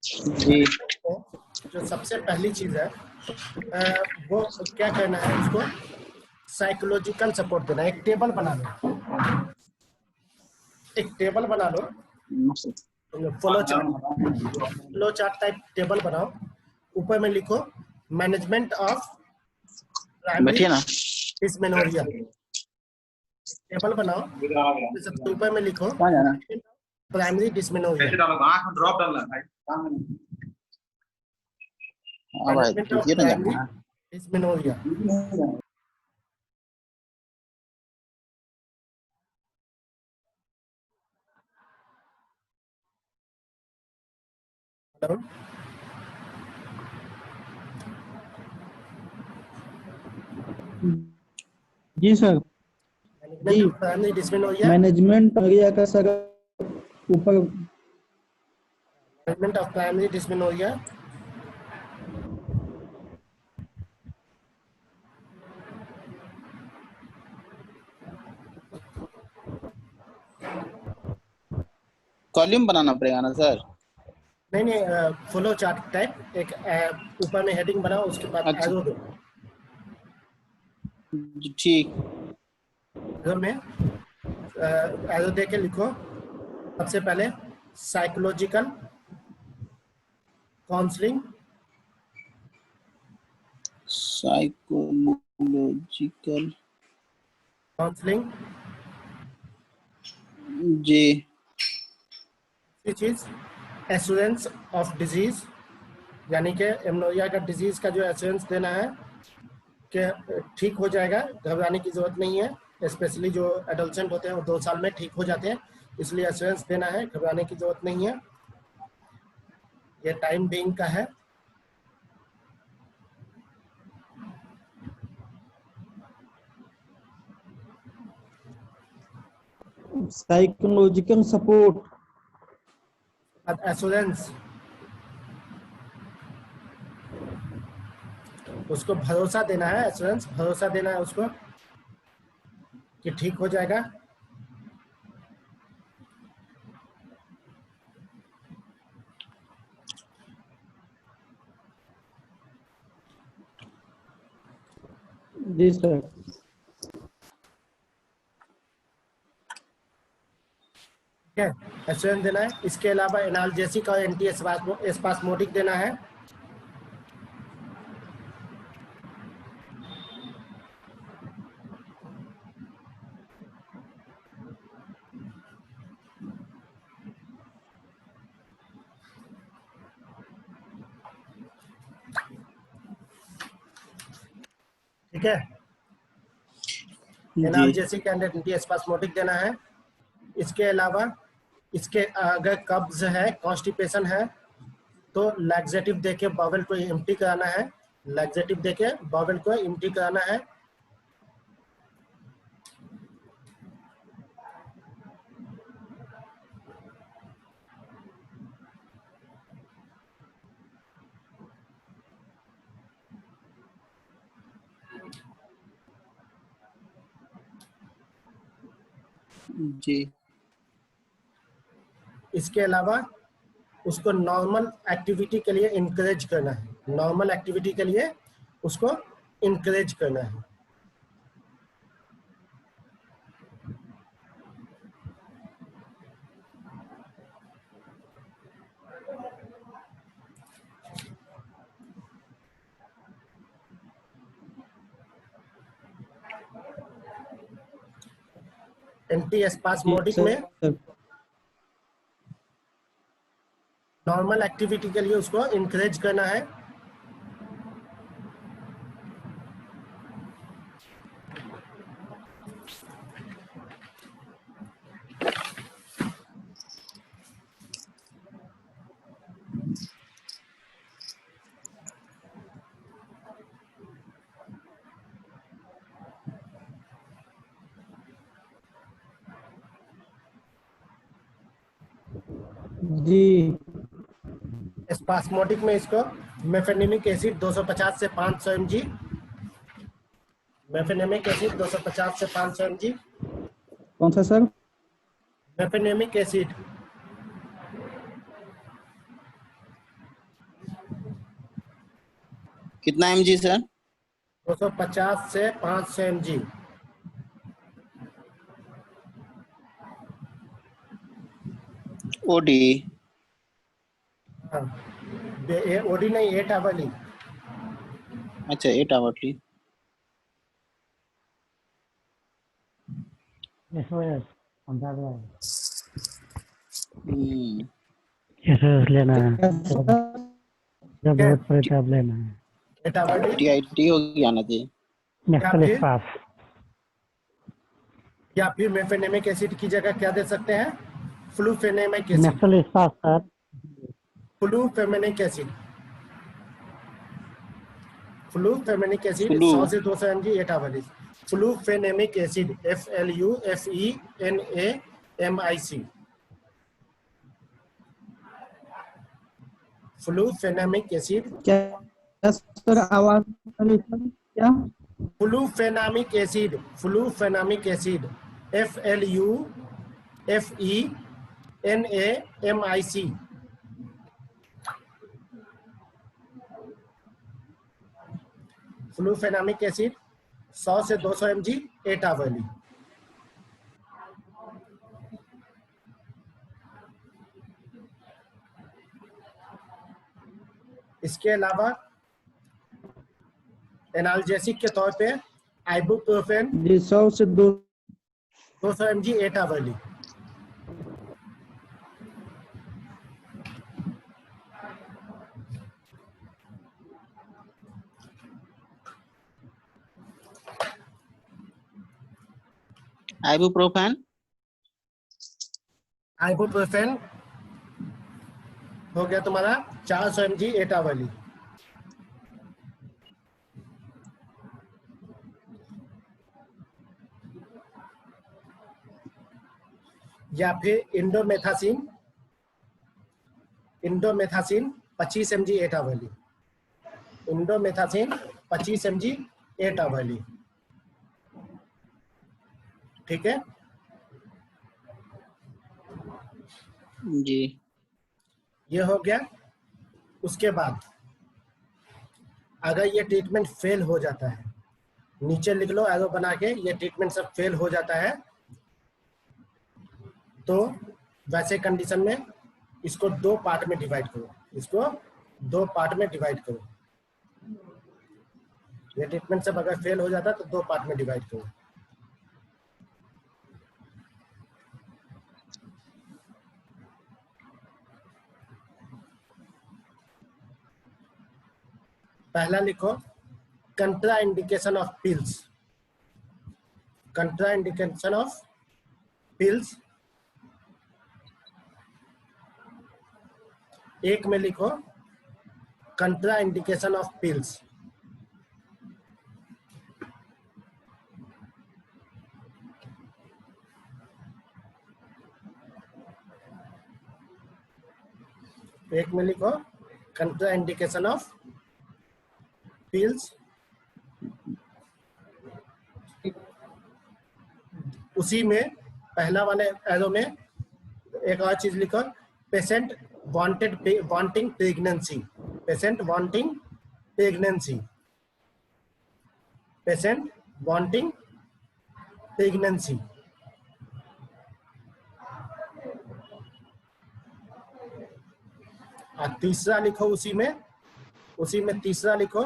जी जो सबसे पहली चीज है वो क्या करना है, उसको साइकोलॉजिकल सपोर्ट देना है। एक टेबल बना लो, एक टेबल बना लो, फ्लो चार्ट टाइप टेबल बनाओ। ऊपर में लिखो मैनेजमेंट ऑफ प्राइमरी बैठिए ना। डिस्मेनोरिया। टेबल बनाओ, सबसे ऊपर में लिखो कहाँ जाना? Primary dysmenorrhoea. ड्रॉप डालना भाई। हाँ भाई, मैनेजमेंट ऑफ ये ना प्राइमरी जाना। डिस्मेनोरिया। हेलो, जी sir. Management of primary dysmenorrhoea. Management area का सर ऊपर management of primary dysmenorrhoea. Column बनाना पड़ेगा ना सर? नहीं नहीं, फ्लो चार्ट टाइप एक ऊपर में हेडिंग बनाओ, उसके बाद अच्छा एरो दो। ठीक। एरो में एरो दे के लिखो सबसे पहले साइकोलॉजिकल काउंसलिंग। साइकोलॉजिकल काउंसलिंग जी। चीज एश्योरेंस ऑफ डिजीज, यानी कि एमनोरिया का डिजीज का जो एश्योरेंस देना है कि ठीक हो जाएगा, घबराने की जरूरत नहीं है। स्पेशली जो एडोलसेंट होते हैं वो 2 साल में ठीक हो जाते हैं, इसलिए एश्योरेंस देना है, घबराने की जरूरत नहीं है। ये टाइम बीइंग का है। Psychological support. एश्योरेंस, उसको भरोसा देना है, एश्योरेंस भरोसा देना है उसको कि ठीक हो जाएगा। जी सर। ठीक है, एश्योरेंस देना है। इसके अलावा एनाल्जेसिक और एंटी स्पास्मोडिक देना है। ठीक है, जी एनाल्जेसिक एंड एंटी स्पास्मोडिक देना है। इसके अलावा इसके अगर कब्ज है, कॉन्स्टिपेशन है, तो लैक्सेटिव देके बावल को एम्प्टी कराना है। लैक्सेटिव देके बावल को एम्प्टी कराना है। जी। इसके अलावा उसको नॉर्मल एक्टिविटी के लिए इंकरेज करना है। नॉर्मल एक्टिविटी के लिए उसको इंकरेज करना है। एंटी जी स्पास्मोडिक में सर। नॉर्मल एक्टिविटी के लिए उसको इंकरेज करना है। जी स्पास्मोडिक में इसको मेफेनेमिक एसिड 250 से 500 mg, मेफेनेमिक एसिड 250 से 500 mg, कौन सा सर? मेफेनेमिक एसिड कितना mg सर? 250 से 500 mg। ओडी। हाँ, ओडी नहीं, 8 आवली। अच्छा 8 आवरली। एसओएस समझा गया है। लेना है जब जरूरत पड़े तब लेना है। 8 आवली टीआईटी हो गया ना जी। नेक्सल फिर? पास या फिर मेफेनेमिक एसिड की जगह क्या दे सकते हैं? Flufenamic acid. नेक्सल पास sir. Flufenamic acid. Flufenamic acid flu 100 से 200 mg 8 hourly. Flufenamic acid FLUFENAMIC। Flufenamic acid. क्या सर आवाज क्या? Flufenamic acid. Flufenamic acid FLUFENAMIC। Flufenamic acid 100 से 200 mg 8 आवली। इसके अलावा एनाल्जेसिक के तौर पे आइबुप्रोफेन जी 100 से 200 mg 8 आवली। आइबुप्रोफेन आइबुप्रोफेन हो गया तुम्हारा 400 mg 8 आवली। या फिर indomethacin 25 mg 8 hourly. Indomethacin 25 mg 8 hourly. ठीक है। जी। ये हो गया। उसके बाद अगर ये ट्रीटमेंट फेल हो जाता है, नीचे लिख लो एरो बना के, ये ट्रीटमेंट सब फेल हो जाता है, तो वैसे कंडीशन में इसको 2 पार्ट में डिवाइड करो। इसको 2 पार्ट में डिवाइड करो। ये ट्रीटमेंट सब अगर फेल हो जाता है तो 2 पार्ट में डिवाइड करो। पहला लिखो contraindication of pills. Contraindication of pills. एक में लिखो कंट्रा इंडिकेशन ऑफ पिल्स। एक में लिखो कंट्रा इंडिकेशन ऑफ पिल्स। उसी में पहला वाले एरो में एक और चीज लिखो, patient wanting pregnancy. Patient wanting pregnancy. Patient wanting pregnancy. और तीसरा लिखो उसी में तीसरा लिखो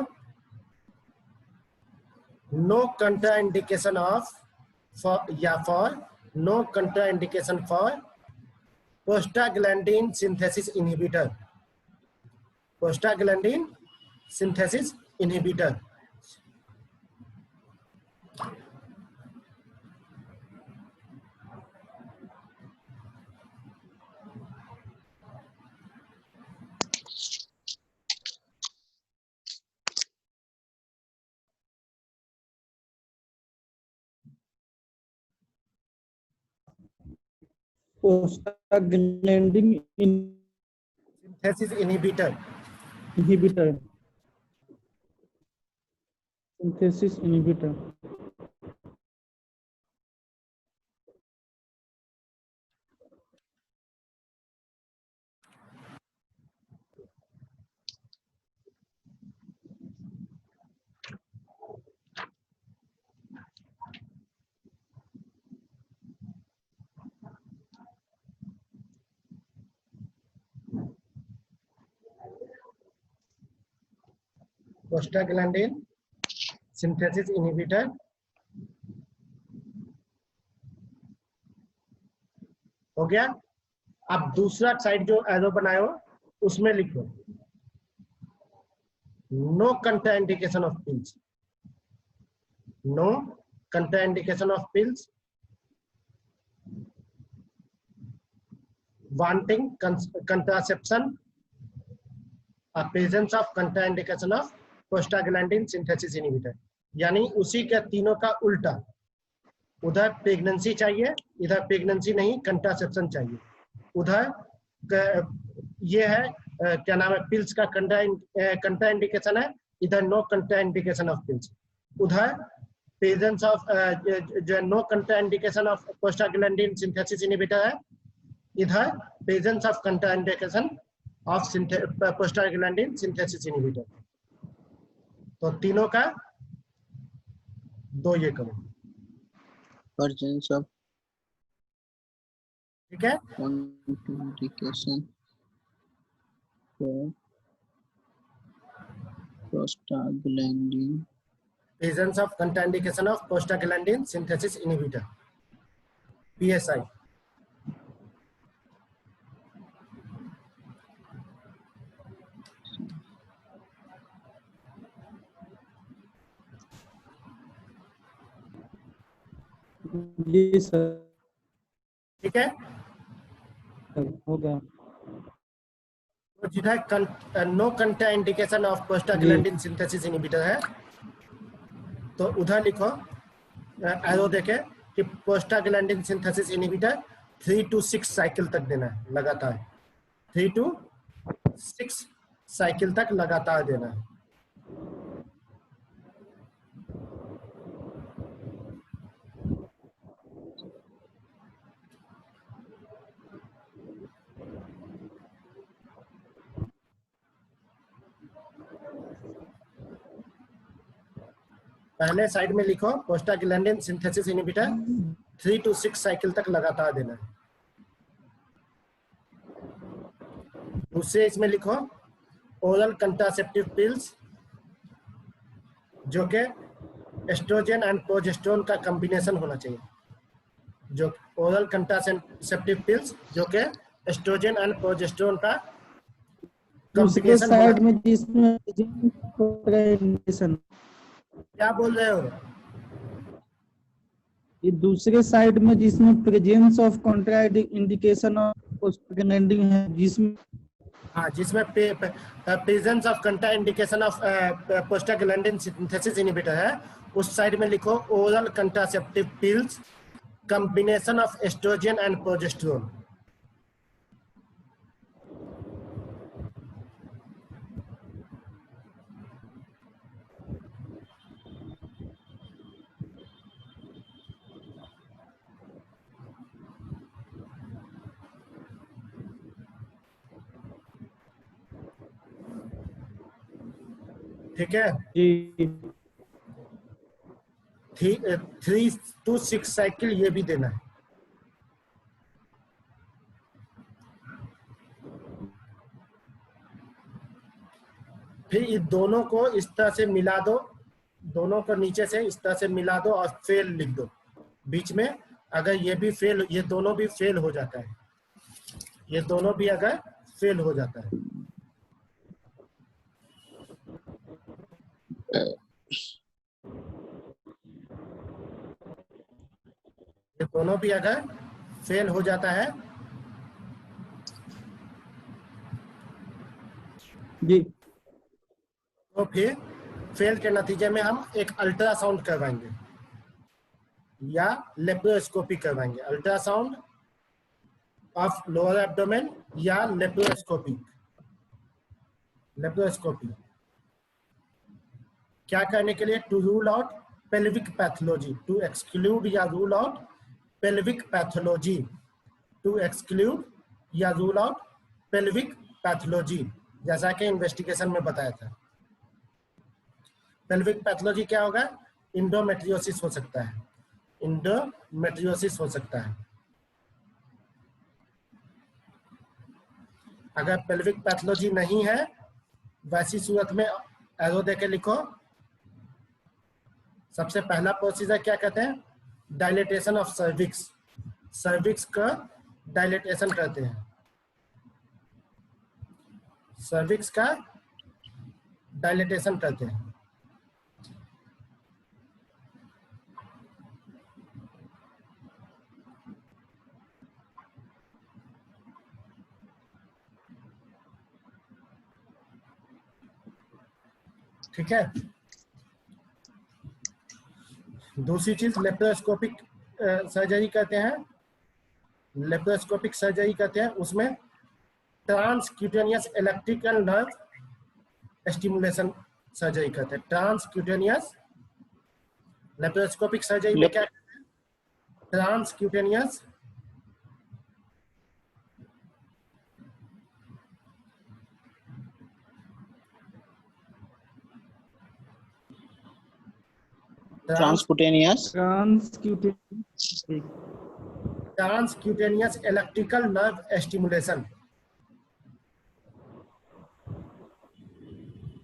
no contraindication of for no contraindication for prostaglandin synthesis inhibitor. Prostaglandin synthesis inhibitor. Prostaglandin synthesis inhibitor. Inhibitor. Synthesis inhibitor. Prostaglandin synthesis inhibitor. हो गया। अब दूसरा साइड जो एरो बनाए हो उसमें लिखो no contraindication of pills, no contraindication of pills, wanting contraception, a presence of contraindication of prostaglandin synthesis inhibitor। यानी उसी के तीनों का उल्टा, उधर प्रेगनेंसी चाहिए, इधर प्रेगनेंसी नहीं, कंट्रासेप्शन चाहिए। उधर ये है क्या नाम है, पिल्स का कंट्राइंडिकेशन है, इधर नो कंट्राइंडिकेशन ऑफ पिल्स। उधर प्रेजेंस ऑफ जो no contraindication of prostaglandin synthesis inhibitor है, इधर presence of contraindication of prostaglandin synthesis inhibitor. तो तीनों का दो ये करो, presence of ठीक है। contraindication for prostaglandin presence of contraindication of prostaglandin synthesis inhibitor, PSI। जी सर, ठीक है। हो गया। तो जिधर no contraindication of prostaglandin synthesis inhibitor है, तो उधर लिखो एरो देके कि prostaglandin synthesis inhibitor 3 to 6 cycle तक देना है लगातार, 3 to 6 साइकिल तक लगातार देना है। पहले साइड में लिखो prostaglandin synthesis inhibitor 3 to 6 cycle तक लगातार देना है। दूसरे इसमें लिखो ओरल कंट्रासेप्टिव पिल्स जो कि एस्ट्रोजन एंड प्रोजेस्टेरोन का कॉम्बिनेशन होना चाहिए, जो ओरल कंट्रासेप्टिव पिल्स जो कि एस्ट्रोजन एंड प्रोजेस्टेरोन का दूसरे कॉम्बिनेशन होना। साइड में जिसमें कंट्राइंडिकेशन, क्या बोल रहे हो? ये दूसरे साइड में जिसमें presence of contraindication of prostaglandin है, जिसमें हाँ, जिसमें presence of contraindication of prostaglandin synthesis inhibitor है, उस साइड में लिखो oral contraceptive pills combination of oestrogen and progesterone. ठीक है। जी 3 to 6 साइकिल ये भी देना है। फिर इस दोनों को इस तरह से मिला दो, दोनों को नीचे से इस तरह से मिला दो और फेल लिख दो बीच में। अगर ये भी फेल, ये दोनों भी फेल हो जाता है, ये दोनों भी अगर फेल हो जाता है, ये दोनों भी अगर फेल हो जाता है जी तो फिर फेल के नतीजे में हम एक अल्ट्रासाउंड करवाएंगे या लेप्रोस्कोपी करवाएंगे। अल्ट्रासाउंड ऑफ लोअर एब्डोमेन या लेप्रोस्कोपी। लेप्रोस्कोपी क्या करने के लिए? To rule out pelvic pathology, to exclude या rule out pelvic pathology, to exclude या रूल आउट पेल्विक पैथोलॉजी, जैसा कि इन्वेस्टिगेशन में बताया था। पेल्विक पैथोलॉजी क्या होगा? इंडोमेट्रियोसिस हो सकता है, इंडोमेट्रियोसिस हो सकता है। अगर पेल्विक पैथोलॉजी नहीं है, वैसी सूरत में एरो देके लिखो। सबसे पहला प्रोसीजर क्या कहते हैं? Dilatation of cervix. सर्विक्स का डायलेटेशन करते हैं, सर्विक्स का डायलेटेशन करते हैं। ठीक है। दूसरी चीज लेप्रोस्कोपिक सर्जरी करते हैं। लेप्रोस्कोपिक सर्जरी करते हैं, उसमें transcutaneous electrical nerve stimulation surgery करते हैं। ट्रांसक्यूटेनियस लेप्रोस्कोपिक सर्जरी में क्या करते हैं? Transcutaneous transcutaneous transcutaneous electrical nerve stimulation.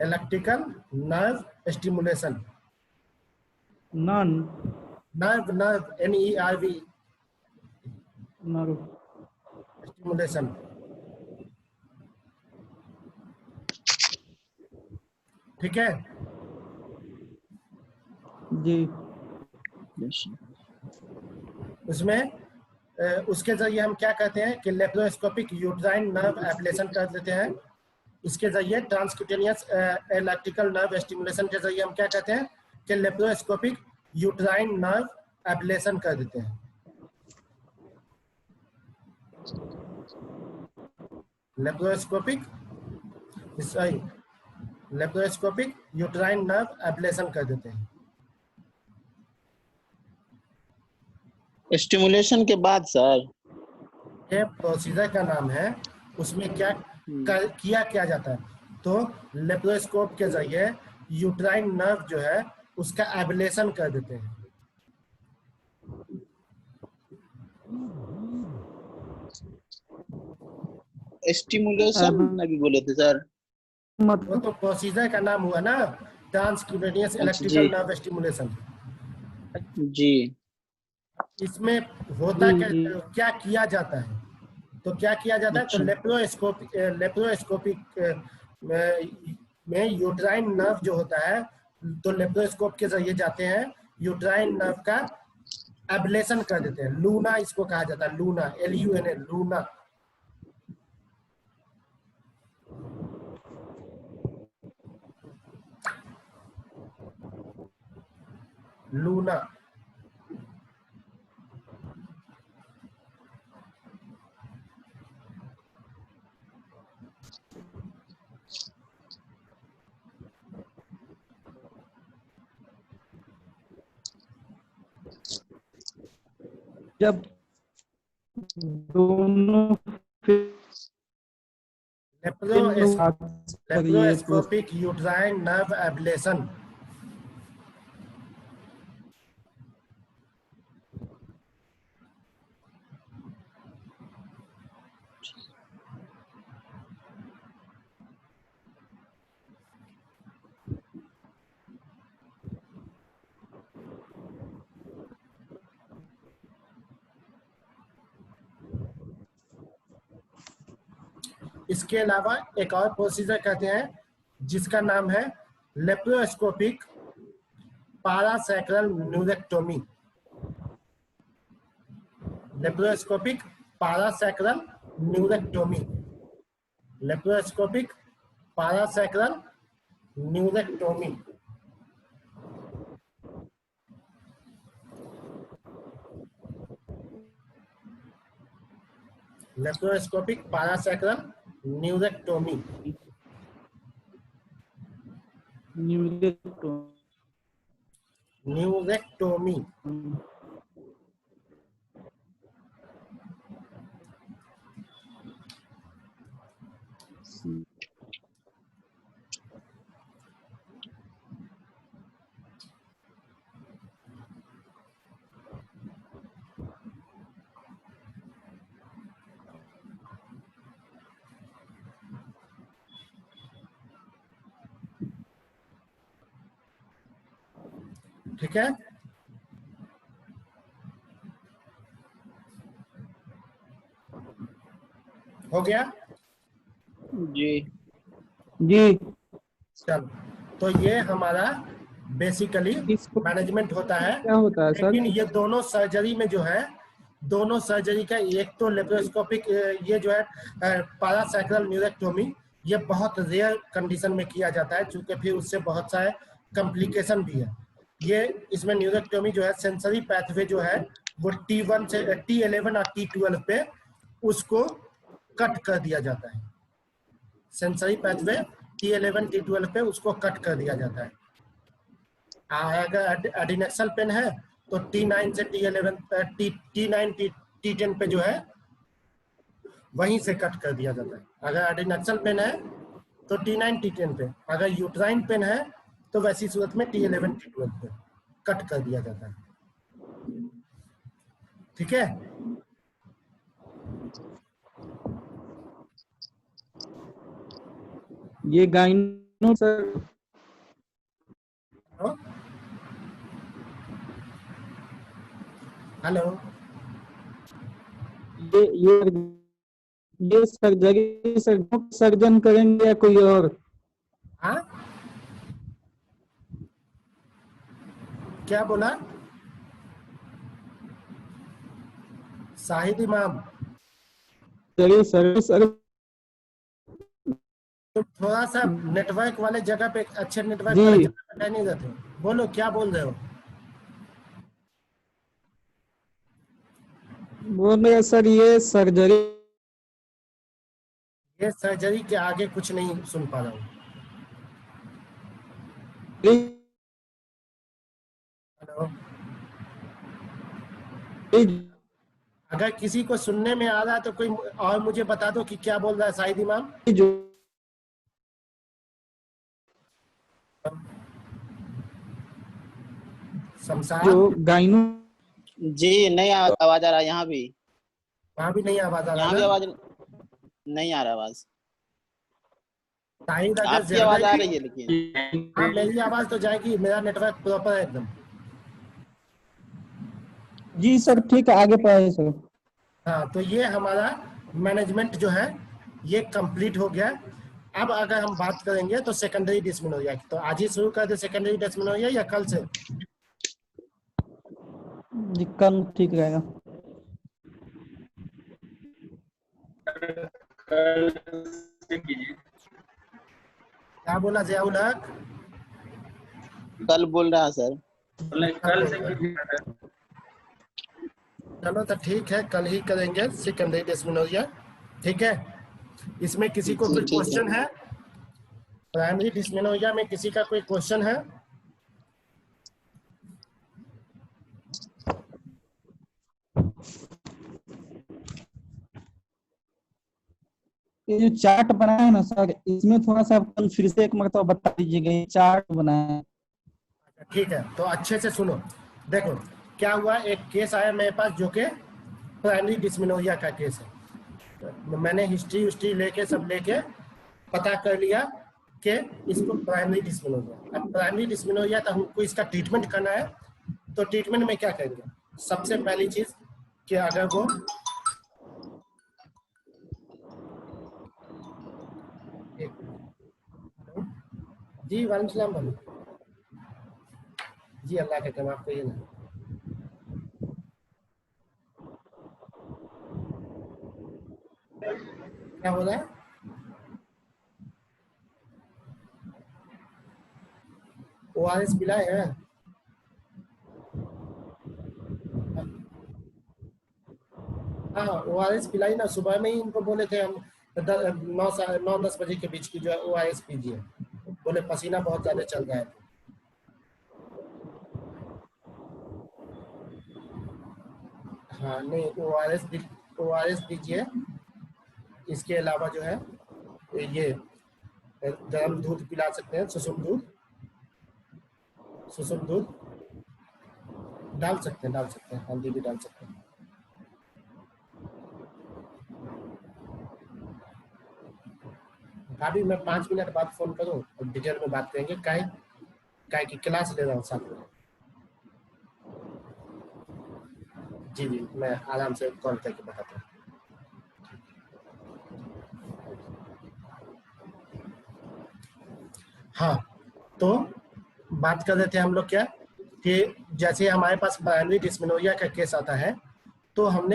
Electrical nerve stimulation. नन nerve nerve NERV nerve stimulation. ठीक है। जी उसमें उसके जरिए हम क्या कहते हैं कि लेप्रोस्कोपिक यूट्राइन नर्व एब्लेशन कर देते हैं। इसके जरिए ट्रांसक्यूटेनियस इलेक्ट्रिकल नर्व स्टिमुलेशन के जरिए हम क्या कहते हैं कि लेप्रोस्कोपिक यूट्राइन नर्व एब्लेशन कर देते हैं। Laparoscopic laparoscopic uterine nerve ablation कर देते हैं। स्टिमुलेशन के बाद सर ये प्रोसीजर का नाम है। उसमें क्या किया जाता है? तो लेप्रोस्कोप के जरिए यूट्राइन नर्व जो है उसका एब्लेशन कर देते हैं। स्टिमुलेशन अभी बोले थे सर। वो मतलब तो प्रोसीजर का नाम हुआ ना, ट्रांसक्यूटेनियस जी इलेक्ट्रिकल नर्व स्टिमुलेशन। जी इसमें होता जी क्या किया जाता है? तो क्या किया जाता है? तो अच्छा लेप्रोस्कोपिक में यूट्राइन नर्व जो होता है, तो लेप्रोस्कोप के जरिए जाते हैं, यूट्राइन नर्व का एब्लेशन कर देते हैं। लूना इसको कहा जाता है, लूना LUNA लूना। लूना। जब दोनों लेप्रोस्कोपिक यूट्राइन नर्व एब्लेशन। इसके अलावा एक और प्रोसीजर कहते हैं जिसका नाम है लेप्रोस्कोपिक पारासैक्रल न्यूरेक्टोमी। लेप्रोस्कोपिक पारासैक्रल न्यूरेक्टोमी। लेप्रोस्कोपिक पारासैक्रल न्यूरेक्टोमी। लेप्रोस्कोपिक पारासैक्रल न्यूरेक्टोमी। न्यूरेक्टोमी। ठीक है, हो गया। जी जी। चलो, तो ये हमारा बेसिकली इसको मैनेजमेंट होता है। क्या होता है सर? लेकिन ये दोनों सर्जरी में जो है, दोनों सर्जरी का, एक तो लेप्रोस्कोपिक, ये जो है पैरासैक्रल न्यूरेक्टोमी, ये बहुत रेयर कंडीशन में किया जाता है, क्योंकि फिर उससे बहुत सारे कॉम्प्लिकेशन भी है। ये इसमें न्यूरेक्टोमी जो है सेंसरी पैथवे जो है वो T1 से T11 और T12 पे उसको कट कर दिया जाता है। सेंसरी पैथवे T11 T12 पे उसको कट कर दिया जाता है। अगर एडिनेक्सल पेन है तो T9 से T11 T9 T10 पे जो है वहीं से कट कर दिया जाता है। अगर एडिनेक्सल पेन है तो T9 T10 पे, अगर यूट्राइन पेन है तो वैसी सूरत में T11 T12 पे कट कर दिया जाता है। ठीक है, ये गाइनो सर, हेलो, ये सर्जरी सर्जन करेंगे या कोई और? हाँ क्या बोला शाहिद इमाम? सर तो थोड़ा सा नेटवर्क वाले जगह पे, अच्छे नेटवर्क जी। वाले जगह पे नहीं रहते। बोलो क्या बोल रहे हो? बोल रहे सर ये सर्जरी ये सर्जरी के आगे कुछ नहीं सुन पा रहा हूँ। हेलो, अगर किसी को सुनने में आ रहा है तो कोई और मुझे बता दो कि क्या बोल रहा है शाहिद इमाम। जो शमशाद, जो गाइनो जी, नहीं आवाज आ रहा है यहाँ भी। वहां भी नहीं आवाज आ रहा यहाँ भी ना? आवाज नहीं आ रहा आवाज। शाहिद अगर आपकी ज्यादा आवाज आ ही, रही है लेकिन। हाँ मेरी आवाज तो जाएगी, मेरा नेटवर्क प्रॉपर है एकदम। जी सर ठीक है, आगे पढ़े सर। हाँ, तो ये हमारा मैनेजमेंट जो है ये कंप्लीट हो गया। अब अगर हम बात करेंगे तो सेकेंडरी डिस्मेनोरिया की, तो आज ही शुरू कर दे सेकेंडरी डिस्मेनोरिया या कल से? जी कल ठीक रहेगा। क्या बोला जियाउल हक? कल बोल रहा सर। कल से चलो तो ठीक है, कल ही करेंगे सेकेंडरी डिस्मेनोरिया। ठीक है, इसमें किसी को जी, कोई ठीक है। क्वेश्चन है? प्राइमरी डिस्मेनोरिया में किसी का कोई क्वेश्चन है? ये जो चार्ट बनाया है ना सर, इसमें थोड़ा सा आप कल फिर से एक मरतबा बता दीजिएगा, ये चार्ट बनाया है। ठीक है, तो अच्छे से सुनो। देखो क्या हुआ, एक केस आया मेरे पास जो कि प्राइमरी डिस्मेनोरिया का केस है। तो मैंने हिस्ट्री लेके सब लेके पता कर लिया कि इसको प्राइमरी डिस्मेनोरिया। अब प्राइमरी डिस्मेनोरिया तो हमको इसका ट्रीटमेंट करना है। तो ट्रीटमेंट में क्या करेंगे? सबसे पहली चीज कि अगर वो जी वालेकुम सलाम भाई जी, अल्लाह के काम आपको ये ना क्या हो रहा है? ORS पिलाए हैं? हाँ ORS पिलाई ना, सुबह में ही इनको बोले थे हम 9-10 बजे के बीच की जो है ORS पीजिए। बोले पसीना बहुत ज्यादा चल रहा है। हाँ नहीं, ORS दीजिए। इसके अलावा जो है ये गर्म दूध पिला सकते हैं, सुसुम दूध डाल सकते हैं, हल्दी भी डाल सकते हैं। भाभी मैं 5 मिनट बाद फोन करूँ और डिटेल में बात करेंगे, काय की क्लास ले रहा हूँ साथ में। जी जी, मैं आराम से कॉल करके बताता हूँ। हाँ, तो बात कर रहे थे हम लोग क्या कि जैसे हमारे पास प्राइमरी डिस्मेनोरिया का केस आता है, तो हम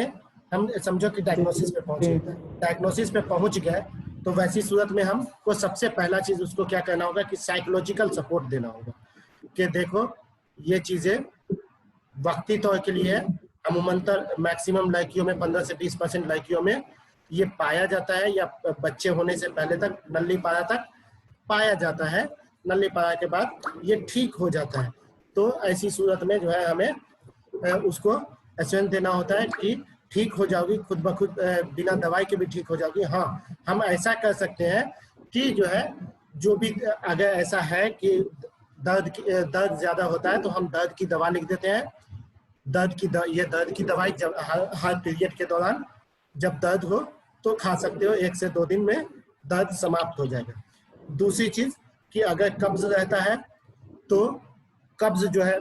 समझो कि डायग्नोसिस पे पहुंच गए, डायग्नोसिस पे पहुंच गए, तो वैसी सूरत में हमको सबसे पहला चीज उसको क्या करना होगा कि साइकोलॉजिकल सपोर्ट देना होगा कि देखो ये चीजें वक्ती तौर के लिए है, अमूमन मैक्सिमम लड़कियों में 15 से 20% लड़कियों में ये पाया जाता है, या बच्चे होने से पहले तक नल्ली पारा तक पाया जाता है, नल्ली पारा के बाद ये ठीक हो जाता है। तो ऐसी सूरत में जो है हमें उसको एश्योरेंस देना होता है कि ठीक हो जाओगी, खुद ब खुद बिना दवाई के भी ठीक हो जाओगी। हाँ, हम ऐसा कर सकते हैं कि जो है जो भी अगर ऐसा है कि दर्द ज्यादा होता है तो हम दर्द की दवा लिख देते हैं। ये दर्द की दवाई जब हर पीरियड के दौरान जब दर्द हो तो खा सकते हो, 1 से 2 दिन में दर्द समाप्त हो जाएगा। दूसरी चीज कि अगर कब्ज रहता है तो कब्ज जो है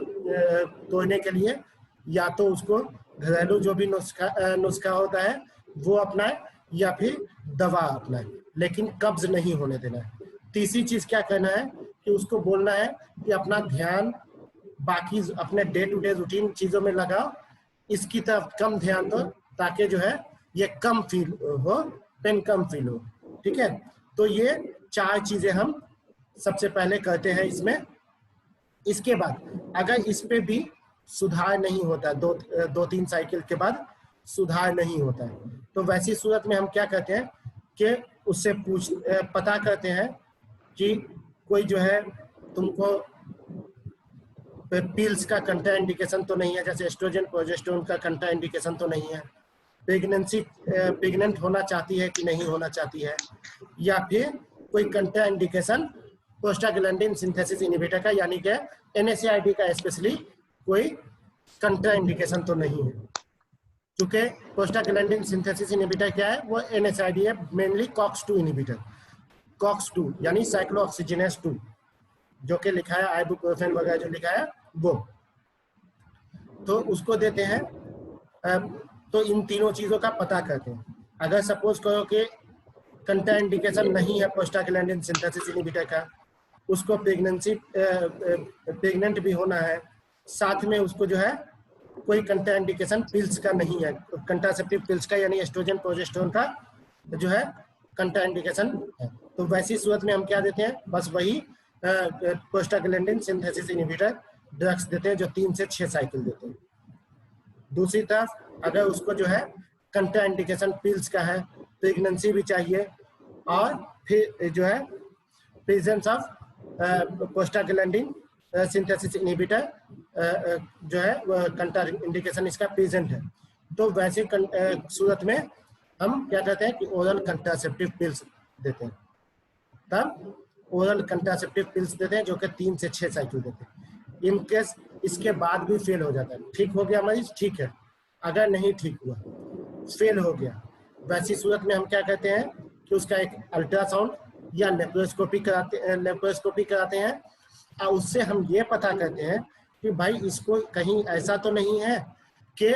तोड़ने के लिए या तो उसको घरेलू जो भी नुस्खा होता है वो अपनाए या फिर दवा अपनाए, लेकिन कब्ज नहीं होने देना है। तीसरी चीज क्या करना है कि उसको बोलना है कि अपना ध्यान बाकी अपने डे टू डे रूटीन चीजों में लगाओ, इसकी तरफ कम ध्यान दो ताकि जो है ये कम फील हो, पेन कम फील हो। ठीक है, तो ये 4 चीजें हम सबसे पहले करते हैं इसमें। इसके बाद अगर इस पे भी सुधार नहीं होता, 2-3 साइकिल के बाद सुधार नहीं होता है, तो वैसी सूरत में हम क्या करते हैं कि उससे पता करते हैं कि कोई जो है तुमको पिल्स का कंट्रा इंडिकेशन तो नहीं है, जैसे एस्ट्रोजन प्रोजेस्टेरोन का कंट्रा इंडिकेशन तो नहीं है, प्रेग्नेंट होना चाहती है कि नहीं होना चाहती है, या फिर कोई कंट्रा इंडिकेशन प्रोस्टाग्लैंडिन सिंथेसिस इनहिबिटर का यानी कि NSAID का स्पेशली कोई कंट्रा इंडिकेशन तो नहीं है। क्योंकि प्रोस्टाग्लैंडिन सिंथेसिस इनहिबिटर क्या है, वो NSAID है, मेनली COX-2 इनहिबिटर, COX-2 यानी साइक्लोऑक्सीजिनेस 2 जो कि लिखा है आइबुप्रोफेन वगैरह जो लिखा है वो, तो उसको देते हैं। तो इन तीनों चीजों का पता करते हैं। अगर सपोज करो कि कंट्रा इंडिकेशन नहीं है प्रोस्टाग्लैंडिन सिंथेसिस इनहिबिटर का, उसको प्रेग्नेंट भी होना है, साथ में उसको जो है कोई कंट्रा इंडिकेशन पिल्स का नहीं है, कंट्रासेप्टिव पिल्स का यानी एस्ट्रोजन प्रोजेस्टेरोन का जो है कंट्रा इंडिकेशन है, तो वैसी सूरत में हम क्या देते हैं, बस वही प्रोस्टाग्लैंडिन सिंथेसिस इनहिबिटर ड्रग्स देते हैं जो 3 से 6 साइकिल देते हैं। दूसरी तरफ अगर उसको जो है कंट्रा इंडिकेशन पिल्स का है, प्रेगनेंसी भी चाहिए, और फिर जो है presence of prostaglandin synthesis inhibitor जो है कंट्रा इंडिकेशन इसका प्रेजेंट है, तो वैसे सूरत में हम क्या कहते हैं कि ओरल कंट्रासेप्टिव पिल्स देते हैं। तब ओरल कंट्रासेप्टिव पिल्स देते हैं जो कि 3 से 6 साइकिल देते हैं। इन केस इसके बाद भी फेल हो जाता है, ठीक हो गया मरीज ठीक है, अगर नहीं ठीक हुआ फेल हो गया, वैसी सूरत में हम क्या कहते हैं कि उसका एक अल्ट्रासाउंड या लेप्रोस्कोपी कराते हैं, और उससे हम ये पता करते हैं कि भाई इसको कहीं ऐसा तो नहीं है कि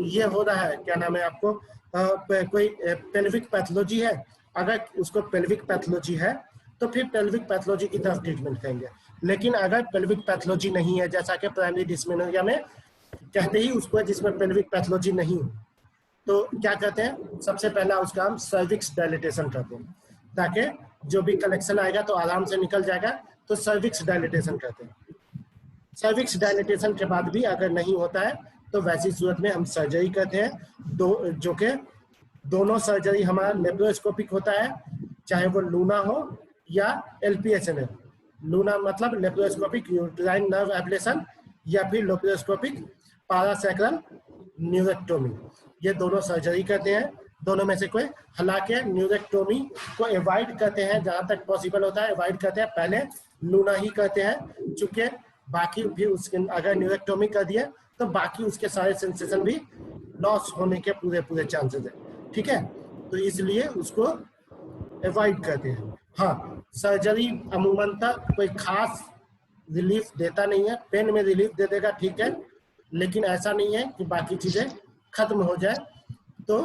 ये हो रहा है, क्या नाम है आपको, कोई पेल्विक पैथोलॉजी है। अगर उसको पेल्विक पैथोलॉजी है तो फिर पेल्विक पैथोलॉजी की तरफ ट्रीटमेंट करेंगे, लेकिन अगर पेल्विक पैथोलॉजी नहीं है, जैसा कि प्राइमरी डिस्मेनोरिया में कहते ही उसको जिसमें पेल्विक पैथोलॉजी नहीं, तो क्या कहते हैं, सबसे पहला उसका हम सर्विक्स डायलिटेशन करते हैं, ताकि जो भी कलेक्शन आएगा तो आराम से निकल जाएगा, तो सर्विक्स डायलिटेशन करते हैं। सर्विक्स डायलिटेशन के बाद भी अगर नहीं होता है तो वैसी सूरत में हम सर्जरी करते हैं, जो कि दोनों सर्जरी हमारा लेप्रोस्कोपिक होता है, चाहे वो लूना हो या LPSNL। लूना मतलब लेप्रोस्कोपिक यूट्राइन नर्व एब्लेशन या फिर लेप्रोस्कोपिक पारासैक्रल न्यूरेक्टोमी, ये दोनों सर्जरी करते हैं। दोनों में से कोई, हालांकि न्यूरेक्टोमी को अवॉइड करते हैं, जहां तक पॉसिबल होता है अवॉइड करते हैं, पहले लूना ही करते हैं, चूंकि बाकी भी उसके अगर न्यूरेक्टोमी कर दिया तो बाकी उसके सारे सेंसेशन भी लॉस होने के पूरे चांसेस है। ठीक है, तो इसलिए उसको अवॉइड करते हैं। हाँ, सर्जरी अमूमन तक कोई खास रिलीफ देता नहीं है, पेन में रिलीफ दे देगा ठीक है, लेकिन ऐसा नहीं है कि बाकी चीजें खत्म हो जाए। तो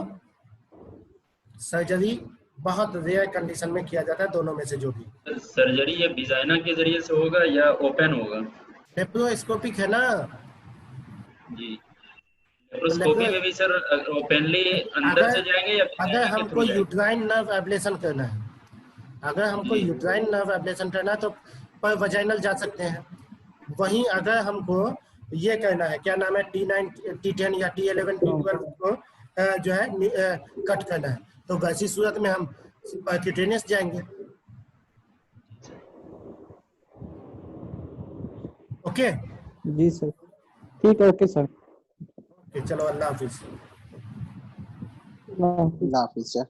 सर्जरी बहुत रेयर कंडीशन में किया जाता है, दोनों में से जो भी। सर्जरी ये विजाइना के जरिए से होगा या ओपन होगा? लेप्रोस्कोपिक है ना। जी, लेप्रोस्कोपी में भी सर ओपनली अंदर से जाएंगे या अगर विजाइना के हमको थ्रू जाएंगे? यूट्राइन नर्व एब्लेशन करना है, अगर हमको जी। यूट्राइन नर्व एब्लेशन करना है तो पर वजाइनल जा सकते हैं। वहीं अगर हमको ये करना है, क्या नाम है, T9 T10 या T11 T12 को जो है कट करना है, तो वैसी सूरत में हम परक्यूटेनियस जाएंगे। ओके जी सर, ठीक है, ओके सर। ओके, चलो अल्लाह हाफिज। अल्लाह हाफिज। अल्लाह हाफिज सर।